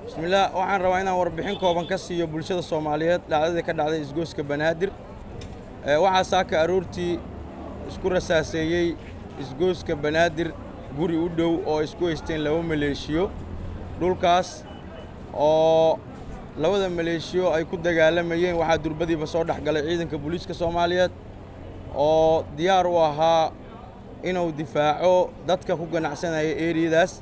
بسم الله waxaan rabaa inaan warbixin kooban ka siiyo bulshada Soomaaliyeed dhacdada ka dhacday isgoyska Banaadir waxa Saaka aroortii isku rasaaseeyay isgoyska Banaadir guri u dhow oo isku haysteen laba maleeshiyo dhulkaas oo labada maleeshiyo ay ku dagaalamayeen waxa durbadiiba soo dhaxgalay ciidanka booliska Soomaaliyeed oo diyaar u ahaa inuu difaaco dadka ku ganacsanaya eeridaas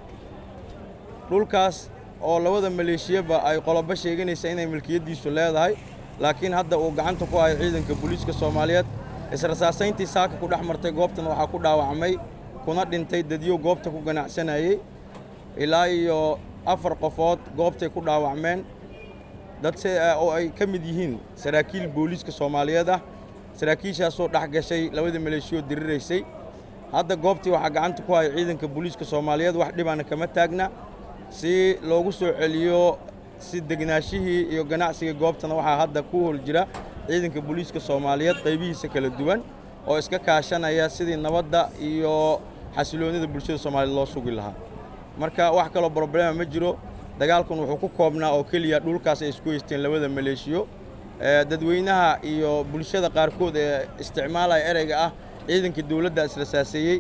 dhulkaas oo labada maleeshiyaba ay qolobo sheeganaysa inay milkiyadiisu leedahay laakiin hadda uu gacanta ku hay ciidanka booliska Soomaaliyeed israasaasayntii Saaka ku dhaxmartay goobtan waxa ku dhaawacmay kuna dhintay dadyo goobta ku ganacsanayay ilaa iyo 4 qofood goobtay ku dhaawacmeen dad oo ay ka mid yihiin saraakiil booliska Soomaaliyeed ah saraakiishaas oo dhaxgashay labada maleeshiyo diriraysay hadda goobtii waxa gacanta ku hay ciidanka booliska Soomaaliyeed wax dhibana kama taagna si loogu soo celiyo si degnaashihii iyo ganacsiga goobtana waxa hadda ku hol jira ciidanka booliska Soomaaliyeed qaybihiisa kala duwan oo iska kaashanaya sidii nabadda iyo xasiloonida bulshada Soomaaliyeed loo sugi lahaa marka wax kale problem ma jiro dagaalkan wuxuu ku koobnaa oo kaliya dhulkaas ay isku haysteen labada maleeshiyo dadweynaha iyo bulshada qaarkood ee isticmaalaya ereyga ah ciidanka dawladda israasaaseeyay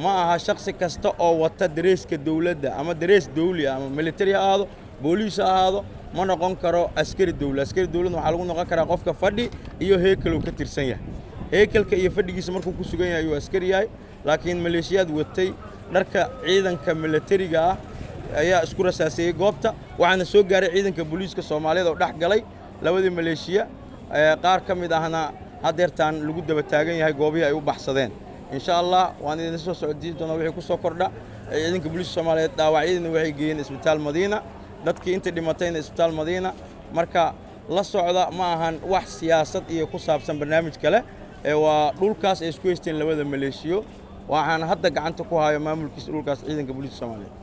ma aha shakhsi kasta oo wata dareeska dawladda ama darees dawli ama military ahaado booliis ahaado ma noqon karo askari dawladna waxa lagu noqon karaa qofka fadhi iyo heekal uu ka tirsan yahay heekalka iyo fadhigiisa markuu ku sugan yahay uu askari yahay laakiin maleeshiyad watay dharka ciidanka militariga ah ayaa isku rasaaseeyay goobta waxaana soo gaaray ciidanka booliska Soomaaliyeed oo dhaxgalay labadii maleeshiya qaar ka mid ahna hadeertaan lagu daba taagan yahay goobihii ay u baxsadeen insha Allah waan idin soo socodin doonaa wixii ku soo kordha ciidanka booliska Soomaaliyeed dhaawacyadina waxay geeyeen isbitaal Madiina dadkii inta dhimatayna isbitaal Madiina marka la socda ma ahan wax siyaasad iyo ku saabsan barnaamij kale waa dhulkaas ay isku haysteen labada maleeshiyo waxaan hadda gacanta ku hayo maamulkiisa dhulkaas ciidanka booliska Soomaaliyeed